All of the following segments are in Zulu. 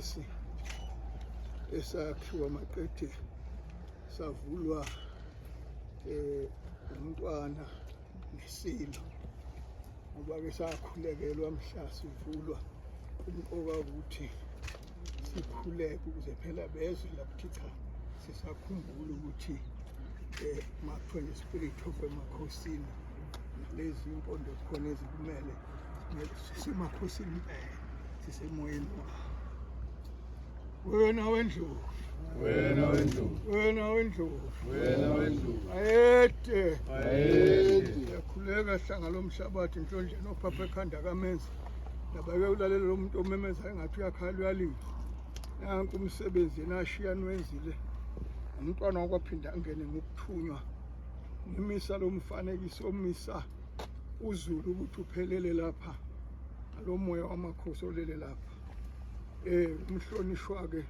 lesi esakhiwa maqede savulwa umntwana nesilo ngoba ke sakhulekelwa mhla sivulwa umqoka ukuthi sikhuleke ukuze phela bezwe lapho cha sisakhumbula ukuthi makuthiwa nge-spirit of emakhosini lezi impondo khona ezikumele sisemakhosini impela sisemoyeni wawo. Wena wendlovu, wena wendlovu, wena wendlovu, wena wendlovu, ayede yakhuleka hlanga lomhlabathi nhlonjeni ophapha ekhanda kamenza nabake ulalela lo muntu omemezayo engathi uyakhala uyalila. Nanku umsebenzi nashiya niwenzile umntwana wakwaphinda angene ngokuthunywa ngimisa lo mfanekiso omisa uzulu ukuthi uphelele lapha alo moya wamakhosi olele lapha. Umhlonishwa ke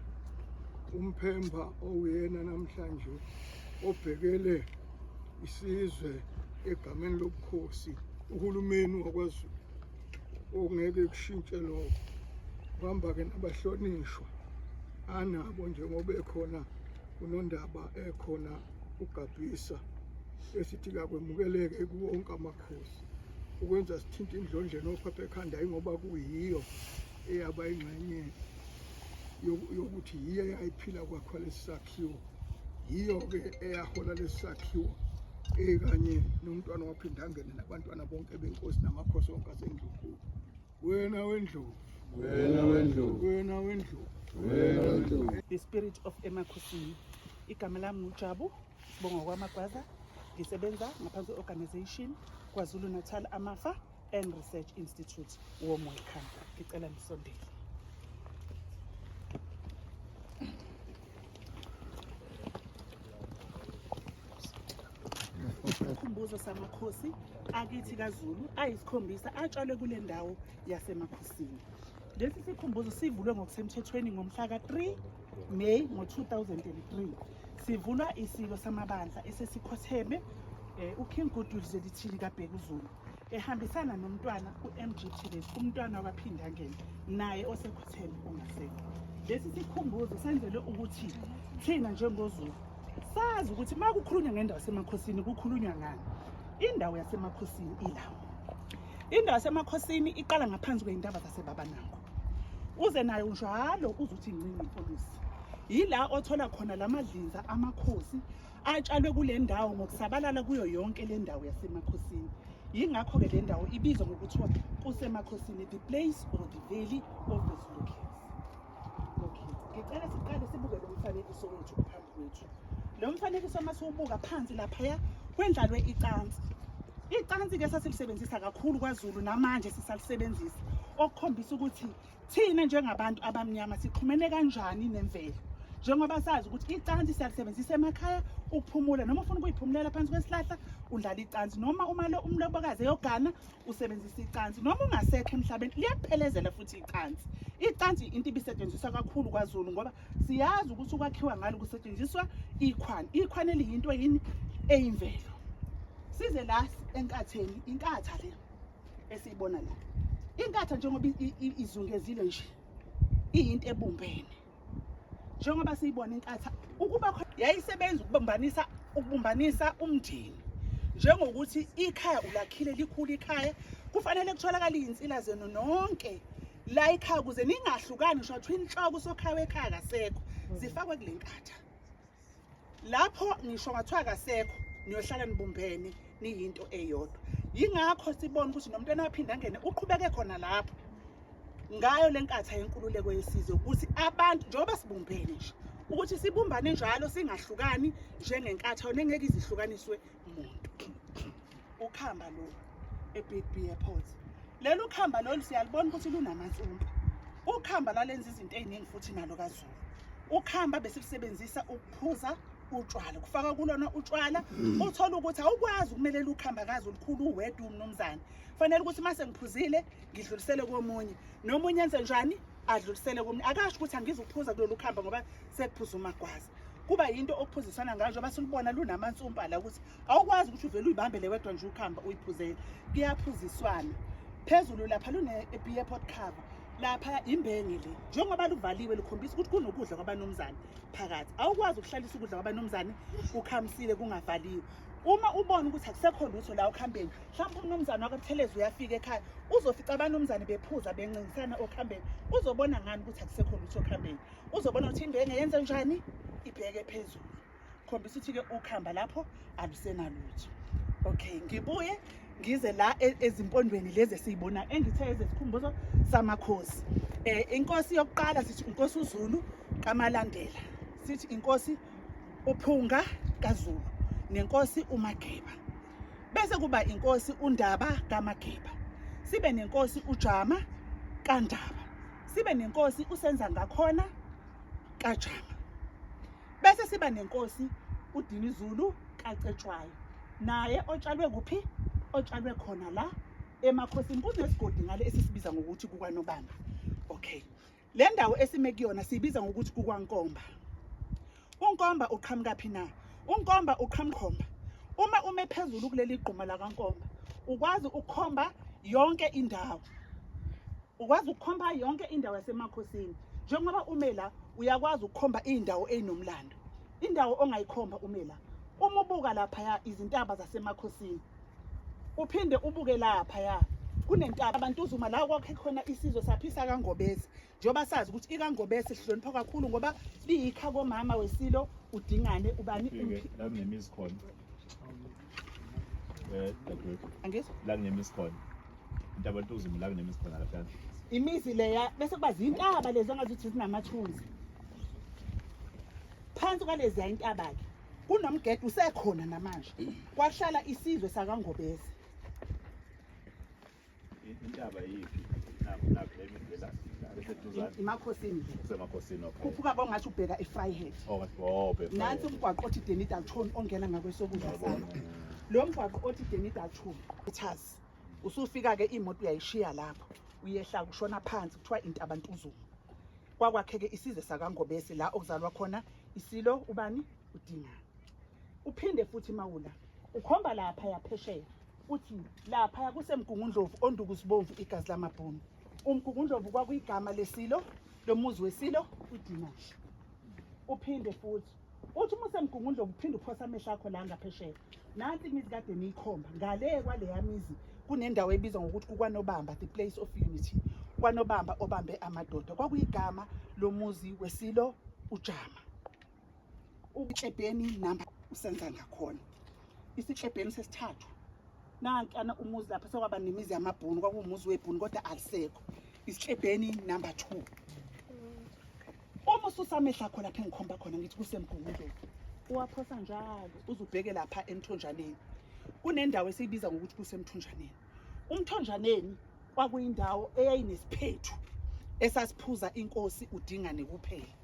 umphemba oyena namhlanje obhekele isizwe egameni lobukhosi uhulumeni wakwaZulu ongeke kushintshe lokho kuhamba ke nabahlonishwa anabo njengoba ekhona unondaba ekhona uGabisa esithi kakwemukeleke kuwonke amakhosi ukwenza sithinta indlondleni ophapha ekhanda ingoba kuyiyo eyaba ingxenye yokuthi yiyo eyayiphila kwakho lesakhiwo yiyo ke eyahola lesakhiwo kanye nomntwana waphinda angene nabantwana bonke benkosi namakhosi onke asendlovu. Wena wendlovu, wena wendlovu, wena wendlovu, wena wendlovu. The Spirit of Emakhosini. Igama lami nguJabu Sibonga kwaMagwaza. Ngisebenza ngaphansi kwe-organization KwaZulu Natal Amafa and Research Institute Warm welcome. Ngicela nisondele. Isikhumbuzo samakhosi akithi kaZulu ayisikhombisa atshalwe kule ndawo yasemakhosini. Lesi sikhumbuzo sivulwe ngokusemthethweni ngomhla ka-3 May ngo-2003. Sivulwa isiko samabandla esesikhotheme uKing Goodwill Zwelithini kaBhekuzulu ehambisana nomntwana uMG Tiles umntwana waphinda ngene naye osekhotheme ongasekho. Lesi sikhumbuzo senzelwe ukuthi thina njengoZulu sazi ukuthi uma kukhulunywa ngendawo yasemakhosini kukhulunywa ngani. Indawo yasemakhosini ilawo. Indawo yasemakhosini iqala ngaphansi kwezindaba zaseBabanango. Uze nayo njalo uzuthi incinci impolisi. Yila othola khona lamadlinza amakhosi atshalwe kule ndawo ngokusabalala kuyo yonke le ndawo yasemakhosini. Yingakho ke le ndawo ibizwa ngokuthiwa kusemakhosini, the place or the valley of the Zulu kings. Okay, ngicela siqale sibuke lo mfanekiso wethu phambi kwethu. Lo mfanekiso masiwubuka phansi lapha kwendlalwe icansi. Icansi ke sasilisebenzisa kakhulu kwaZulu namanje sisalisebenzisa okukhombisa ukuthi thina njengabantu abamnyama sixhumene kanjani nemvelo. Njengoba sazi ukuthi icansi siyalisebenzisa emakhaya ukuphumula noma ufuna ukuyiphumulela phansi kwesihlahla udlala icansi noma uma umlobokazi eyogana usebenzisa icansi noma ungasekho emhlabeni liyaphelezela futhi icansi. Icansi into ibisetshenziswa kakhulu kwaZulu ngoba siyazi ukuthi ukwakhiwa ngalo kusetshenziswa ikhwani. Ikhwani eliyinto yini eyimvelo. Size la enkatheni inkatha le esiyibona la. Inkatha njengoba izungezile nje iyinto ebumbene. Njengoba siyibona inkatha ukuba yayisebenza ukubumbanisa umndeni. Njengokuthi ikhaya ulakhile likhulu ikhaya kufanele kutholakala izinsila zenu nonke la ikhaya kuze ningahlukani ngisho athi inhloko sokhaya wekhaya kasekho zifakwe kule nkatha. Lapho ngisho ngathiwa kasekho niyohlala nibumbene niyinto eyodwa. Yingakho sibona ukuthi nomntwana waphinda ngene uqhubeke khona lapho ngayo lenkatha yenkululeko yesizwe ukuthi abantu njengoba sibumbene nje ukuthi sibumbane njalo singahlukani njengenkatha nengeke izihlukaniswe umuntu. Ukhamba lo eBig B Airport. Lelo khamba lolu siyalibona ukuthi lunamansumpa. Ukhamba lalenza izinto eziningi futhi nalo kaZulu. Ukhamba besilisebenzisa ukuphuza utshwala kufaka kulona utshwala uthola ukuthi awukwazi ukumelela ukhamba kaZulu khulu uwedwa umnumzane. Fanele ukuthi mase ngiphuzile ngidlulisele komunye nomunye enze njani adlulisele komunye. Akasho ukuthi angizukuphuza kulolu khamba ngoba sekuphuza uMagwaza. Kuba yinto okuphuzisana ngayo njengoba silibona lunamansumpa la ukuthi awukwazi ukuthi uvele uyibambele wedwa nje ukhamba uyiphuzele. Kuyaphuziswana. Phezulu lapha lune B Airport cover lapha imbenge le njengoba luvaliwe likhombisa ukuthi kunokudla kwabanomzane phakathi awukwazi ukuhlalisa ukudla kwabanomzane kukhamisile kungavaliwe uma ubona ukuthi akusekho lutho la okhambeni mhlawumbe umnomzane wakabuthelezi uyafika ekhaya uzofica abanomzane bephuza bencingisana okhambeni uzobona ngani ukuthi akusekho lutho okhambeni uzobona ukuthi imbenge yenze njani ibheke phezulu khombisa ukuthi-ke ukhamba lapho alusenalutho. Okay, ngibuye ngize la ezimpondweni lezi esiyibona engithe ezesikhumbuzo samakhosi. Inkosi yokuqala sithi inkosi uZulu kaMalandela, sithi inkosi uPhunga kaZulu, nenkosi uMageba. Bese kuba inkosi uNdaba kaMageba. Sibe nenkosi uJama kaNdaba. Sibe nenkosi uSenza ngakhona kaJama. Bese siba nenkosi uDinizulu kaCetshwayo. Naye otshalwe kuphi? Otshalwe khona la emakhosini kunesigodi ngale esisibiza ngokuthi kukwaNobamba. Okay, le ndawo esime kuyona siyibiza ngokuthi kukwaNkomba. uNkomba uqhamuka phi na? uNkomba uqhamukhomba uma ume phezulu kuleli gquma la kaNkomba ukwazi ukukhomba yonke indawo, ukwazi ukukhomba yonke indawo yasemakhosini. Njengoba ume la uyakwazi ukukhomba indawo ezinomlando, indawo ongayikhomba ume la uma ubuka lapha izintaba zasemakhosini uphinde ubuke lapha kunentaba abantu uzuma la kwakhe khona isizwe saphisa kaNgobese njengoba sazi ukuthi ikaNgobese sihlonipha kakhulu ngoba liyikha komama weSilo uDingane ubani la kunemizi khona angizwa la kunemizi khona intaba ntuzuma la kunemizi khona lapha imizi leya bese kuba zintaba lezi ongazuthi zinamathunzi phansi kwalezi intaba ke kunomgede usekhona namanje kwahlala isizwe sakaNgobese. intaba yiphi lapha emidela eseduzane Emakhosini kusemakhosini khuphuka bongathi ubheka eFryhead nansi umgwaqo othi Denidalton ongena ngakwesokudla sakho lo mgwaqo othi Denidalton ithasi usufika ke imoto uyayishiya lapho uyehla kushona phansi kuthiwa intaba ntuzuma kwakwakheke isizwe sakaNgobese la okuzalwa khona iSilo ubani uDingane. Uphinde futhi mawula ukhomba lapha yaphesheya uthi lapha kusemgungundlovu ondukusibomvu igazi lamabhunu. Umgungundlovu kwakuyigama leSilo lomuzi weSilo uDingane. Uphinde futhi uthi uma usemgungundlovu uphinde uphosa amehlo akho la ngaphesheya nansi imizi kade niyikhomba ngale kwaleya mizi kunendawo ebizwa ngokuthi kukwaNobamba, the place of unity. KwaNobamba obambe amadoda kwakuyigama lomuzi weSilo uJama. Uklebheni namba usenza ngakhona isiklebheni sesithathu nankana umuzi lapha sokwaba nemizi yamabhunu kwakuwumuzi webhunu kodwa alisekho isiklebheni number 2. Uma ususamehla khona lapha engikhomba khona ngithi kusemgungundlovu uwaphosa njalo uzubheke lapha emthonjaneni kunendawo esiyibiza ngokuthi kusemthonjaneni. Umthonjaneni kwakuyindawo eyayinesiphethu esasiphuza inkosi uDingane kuphela.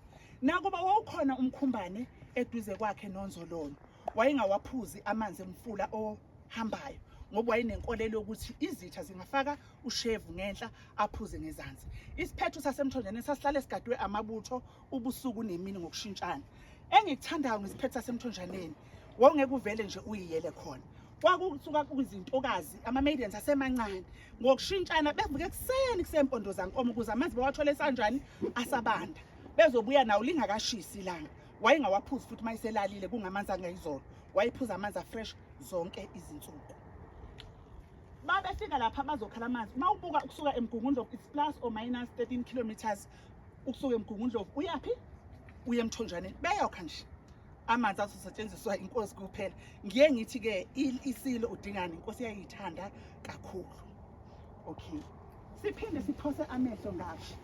Nakuba wawukhona umkhumbane eduze kwakhe noNzololo wayengawaphuzi amanzi emfula ohambayo ngoba wayinenkolelo ukuthi izitha zingafaka ushevu ngenhla aphuze ngezansi. Isiphetho sasemthonjaneni sasihlale sigadwe amabutho ubusuku nemini ngokushintshana. Engikuthandayo ngesiphetho sasemthonjaneni wawungeke uvele nje uyiyele khona kwakusuka kuzintokazi ama-maidens asemancane ngokushintshana bevuke kuseni kusempondo zankomo ukuze amanzi bawathole esanjani asabanda bezobuya nawo lingakashisi ilanga. Wayengawaphuzi futhi mayiselalile kungamanzi angayizolo wayiphuza amanzi afresh zonke izinsuku. Babefika lapha bazokhala amanzi mawubuka ukusuka eMgungundlovu it's plus or minus 13 kilometers ukusuka eMgungundlovu uyaphi uye emthonjaneni beyokha nje amanzi azosetshenziswa inkosi kuphela. Ngiye ngithi ke iSilo uDingane inkosi yayithanda kakhulu. Okay, siphinde siphose amehlo ngapha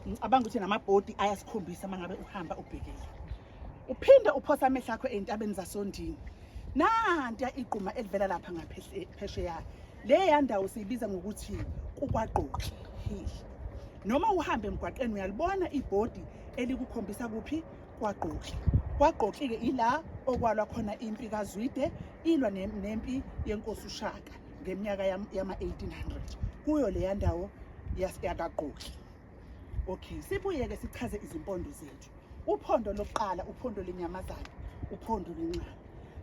ngicabanga ukuthi namabhodi ayasikhombisa mangabe uhamba ubhekile. Uphinde uphosa amehlo akho entabeni zaSondini nanti igquma elivela lapha ngaphesheya leya ndawo siyibiza ngokuthi kukwaqoqi hill. Noma uhambe emgwaqeni uyalibona ibhodi elikukhombisa kuphi kwaqoqi. Kwaqoqi ke ila okwalwa khona impi kaZwide ilwa nempi yenkosi uShaka ngeminyaka yama-1800 kuyo leya ndawo yakaqoqi. Okay, sibuye ke sichaze izimpondo zethu. Uphondo lokuqala uphondo lenyamazana, uphondo lencane.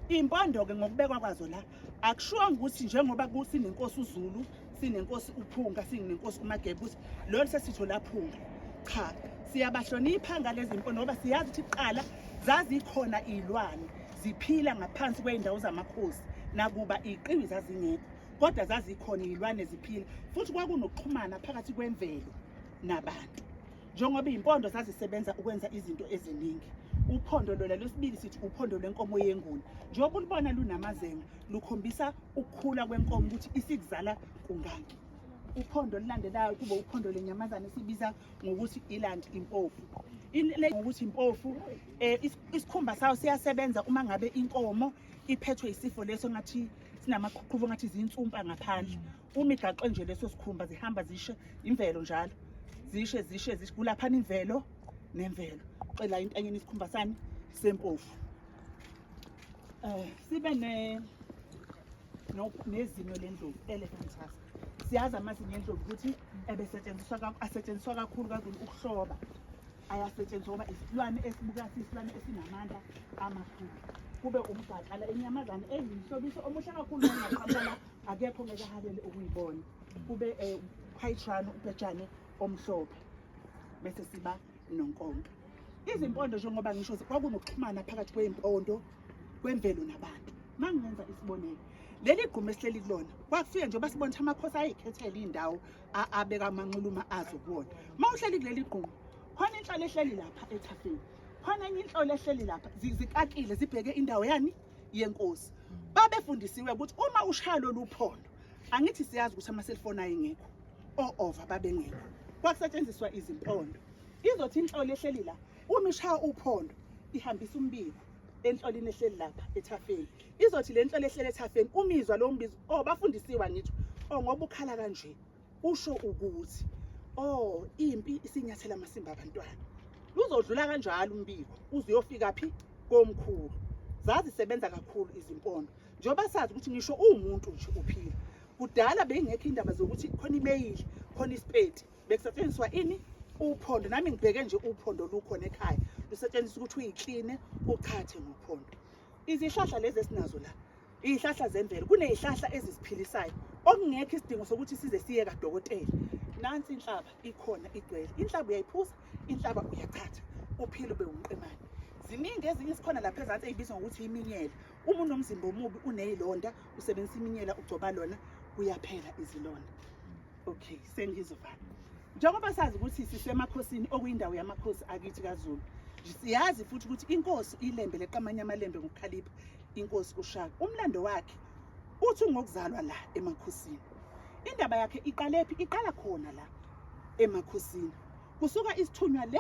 Impondo ke ngokubekwa kwazo la akushiwo ukuthi njengoba kusinenkosi uZulu sinenkosi uphunga sinenkosi uMageba ukuthi lo sesitho laphunga cha siyabahlonipha ngalezi impondo ngoba siyazi ukuthi kuqala zazikhona izilwane ziphila ngaphansi kweindawo zamakhosi nakuba iqinwi zazingekho kodwa zazikhona izilwane ziphila futhi kwakunokuxhumana phakathi kwemvelo nabantu njengoba impondo zazisebenza ukwenza izinto eziningi uphondo lona lwesibili sithi uphondo lwenkomo yenguni njengoba ulibona lunamazenga lukhombisa ukukhula kwenkomo ukuthi isikuzala kungaki uphondo lilandelayo kuba uphondo lenyamazana esibiza ngokuthi iland impofu ngokuthi impofu isikhumba sayo siyasebenza uma ngabe inkomo iphethwe isifo leso ngathi sinamaqhuqhubo ngathi zinsumpa ngaphandle uma igaqwe nje leso sikhumba zihamba zishe imvelo njalo zishe kulaphana imvelo nemvelo cela intanyeni isikhumba sami sempofu sibe nezimo lendlovu elephant tusk siyazi amazinyo endlovu ukuthi asetshenziswa kakhulu ukuhloba ayasetshenziswa ngoba isilwane esibuka siyisilwane esinamandla amakhulu kube umgaqala enyamazane ezimhlobiso omuhle kakhulu ngaqhamuka akekho ngeke ahabele ukuyibona kube hydran ubhejane omhlophe bese siba nonkonga izimpondo njengoba ngisho kwakunokuxhumana phakathi kwempondo kwemvelo nabantu mangenza isibonelo leli gqumo esihleli kulona kwakufika nje basibona ukuthi amakhosi ayikhethela indawo abeka amanxuluma azo kuwona mawuhleli kuleli gqumo khona inhlalo ehleli lapha ethafeni khona enye inhlolo ehleli lapha zikakile zibheke indawo yani yenkosi babefundisiwe ukuthi uma ushalo luphondo angithi siyazi ukuthi ama-cellphone ayengekho o-over babengekho kwakusetshenziswa izimpondo izothi inhlolo ehleli la uma ishaya uphondo ihambisa umbiko enhlolini ehleli lapha ethafeni izothi le nhlolo ehleli ethafeni umizwa lo mbizo bafundisiwa ngithi ngoba ukhala kanje usho ukuthi impi isinyathela amasimba abantwana luzodlula kanjalo umbiko uzuyofika phi komkhulu zazisebenza kakhulu izimpondo njengoba sazi ukuthi ngisho umuntu nje uphila kudala bengekho indaba zokuthi khona imeyili khona isipeti bekusetshenziswa ini uphondo nami ngibheke nje uphondo lukhona ekhaya lusetshenziswa ukuthi uyikline ukhathe ngophondo izihlahla lezi esinazo la izihlahla zemvelo kunezihlahla ezisiphilisayo okungekho isidingo sokuthi size siye kadokotela nansi inhlaba ikhona igcwele inhlaba uyayiphuza inhlaba uyachatha uphilo bewumqemane ziningi ezinye isikhona lapha ezansi ezibizwa ngokuthi iminyela uma unomzimba omubi unezilonda usebenzisa iminyela ugcoba lona kuyaphela izilonda okay sengizovala njengoba sazi ukuthi sisemakhosini okuyindawo yamakhosi akithi kaZulu siyazi futhi ukuthi inkosi ilembe leqamanya amalembe ngokukhalipha inkosi uShaka umlando wakhe uthi ngokuzalwa la emakhosini indaba yakhe iqalephi iqala khona la emakhosini kusuka isithunywa le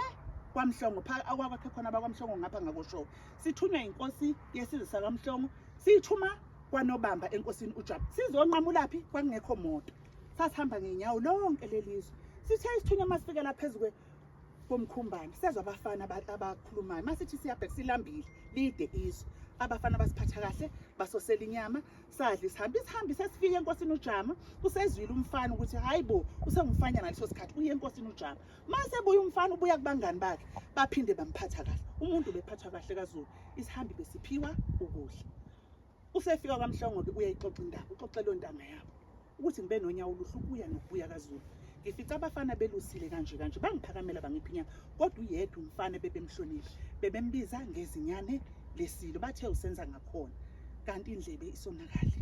kwaMhlongo akwakhe khona bakwaMhlongo ngapha ngakosho sithunywa inkosi yesizwe sakaMhlongo siyithuma kwaNobamba enkosini uJabu sizonqamulaphi kwakungekho moto sasihamba ngenyawo lonke lelizwe sithe isithunywa masifikela phezulu komkhumbane sezwe abafana abakhulumayo masithi siyabheka silambile lide izwe abafana basiphatha kahle basosela inyama sadla isihambi sesifike enkosini uJama usezwile umfana ukuthi hayibo usengumfanya ngaleso sikhathi uye enkosini uJama mase buya umfana ubuya kubangani bakhe baphinde bamphatha kahle umuntu bephathwa kahle kaZulu isihambi besiphiwa ukudla usefika kwaMhlongo ke uyayixoxa indaba uxoxela ontanga yabo ukuthi ngibe nonyawo oluhlubuya nokubuya kaZulu ngifica abafana belusile kanje bangiphakamela bangiphinya kodwa uyedwa umfana bebemhlonipha bebembiza ngezinyane lesilo bathe usenza ngakhona kanti indlebe isonakale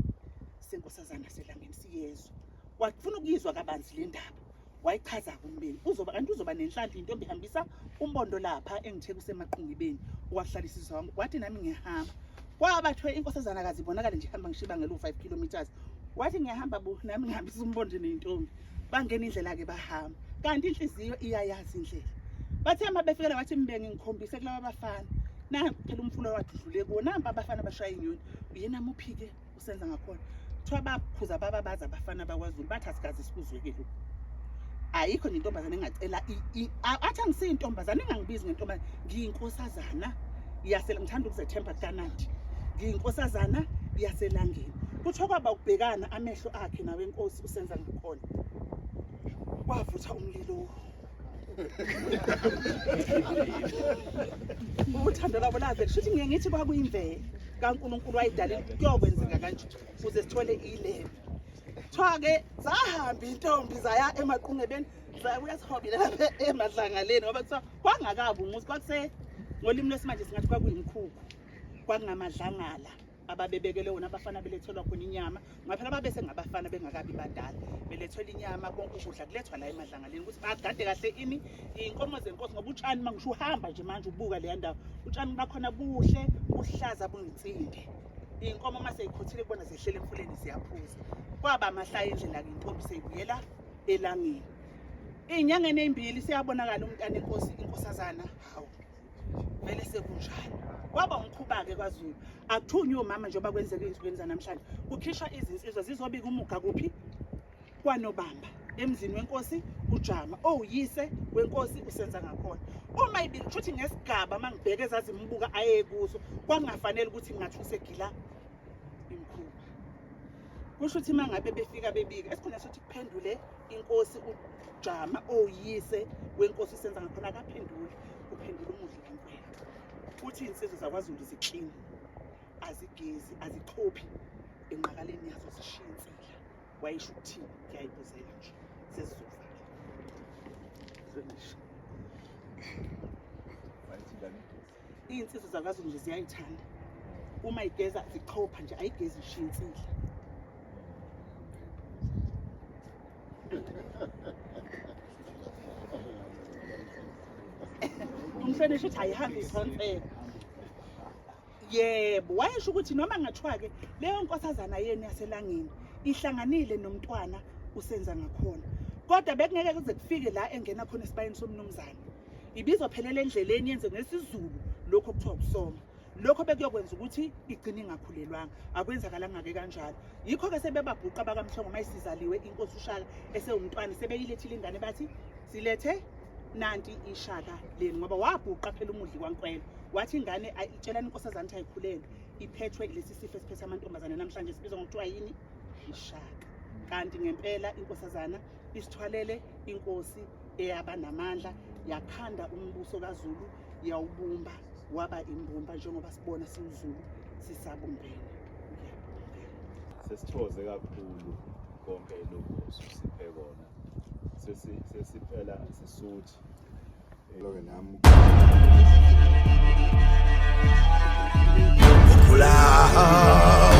senkosazana selangeni siyezwa wafuna ukuyizwa kabanzi le ndaba wayichaza kumbeni kanti uzoba nenhlanhla intombi ihambisa umbondo lapha engithe kusemaqungibeni owakuhlalisisa wami wathi nami ngiyahamba kwabathwe inkosazana kazi ibonakala nje ihamba ngishiba ngelo 5 kilometers wathi ngiyahamba nami ngihambisa umbondo nentombi bangena indlela ke bahamba kanti inhliziyo iyayazi indlela bathe uma befikela wathi mbenge ngikhombise kulabo bafana na phela umfulo wathi udlule kuona abafana bashaya inyoni uyena muphike usenza ngakhona kuthiwa baphuza bababaza abafana bakwaZulu bathi asikazi sikuzweke lokho ayikho nentombazane engacela athi angisiyintombazane engangibizi ngentombazane ngiyinkosazana ngithanda ukuzethemba kanandi ngiyinkosazana yaselangeni kuthiwa kwaba ukubhekana amehlo akhe nawe inkosi usenza ngakhona kwavutha umlilo uthando lwabo laze kushuthi ngiye ngithi kwakuyimvelo kaNkulunkulu wayidala kuyokwenzeka kanje ukuze sithole ilebe Kuthiwa-ke zahamba intombi zaya emaqungebeni zabuya sihobile lapha emadlangaleni ngoba kuthiwa kwangakabi umuzi kwakuse ngolimi lwesimanje singathi kwakuyimkhukhu kwakungamadlangala ababebekele wona abafana belethelwa khona inyama ngaphela babese ngabafana bengakabi badala belethwela inyama konke ukudla kulethwa la emadlangaleni ukuthi bagade kahle ini inkomo zenkosi ngoba utshani mangisho uhamba nje manje ubuka leya ndawo utshani bakhona buhle buhlaza buyinsimbi inkomo mase ikhothile kubona zehlele emfuleni ziyaphuza kwaba amahlaya indlela ke intombi seyibuyela elangeni inyangeni ezimbili siyabonakala umntana enkosi inkosazana hawu vele sekunjalo kwaba umkhuba-ke kwaZulu akuthunywe umama njengoba kwenzeka ey'nsukwini zanamhlanje kukhishwa izinsizwa zizobika umuga kuphi kwaNobamba emzini wenkosi uJama oyise wenkosi usenza ngakhona uma ibili kushuthi ngesigaba mangibheke ezazimbuka aye kuso kwakungafanele ukuthi ngathi usegila imkhuba kusho ukuthi mangabe befika bebika esikhona sokuthi kuphendule inkosi uJama oyise wenkosi usenza ngakhona akaphendule kuphendula umudli kaNkwelo uthi insizwe zakwaZulu ziklini azigezi azichophi enqakaleni yazo zishiya insila wayisho ukuthini ngiyayibuzela nje sesizovala iy'nsizwa zakwaZulu nje ziyayithanda uma igeza zichopha nje ayigezi ishiya insila umhlonishwa uthi ayihambe isonsela yebo wayesho ukuthi noma ngathiwa-ke leyo nkosazana yenu yaselangeni ihlanganile nomntwana usenza ngakhona kodwa bekungeke kuze kufike la engena khona esibayeni somnumzane ibizophelela endleleni yenze ngesizulu lokho okuthiwa kusoma lokho bekuyokwenza ukuthi igcine ingakhulelwanga akwenzakalanga-ke kanjalo yikho-ke sebebabhuqa bakamhlongo mayisizaliwe inkosi uShaka esewumntwana sebeyilethile ingane bathi silethe nanti ishaka leni ngoba wabhuqa phela umudli kwaNkwelo wathi ingane itshelani inkosazana ukuthi ayikhulelwe iphethwe lesi sifo esiphethe amantombazane namhlanje sibizwa ngokuthiwa yini ishaka kanti ngempela inkosazana isithwalele inkosi eyaba namandla yakhanda umbuso kaZulu yawubumba waba imbumba njengoba sibona siwuZulu sisabumbene sesithoze kakhulu konke lokho siphe kona sesiphela sisuthi Loke nami Ukula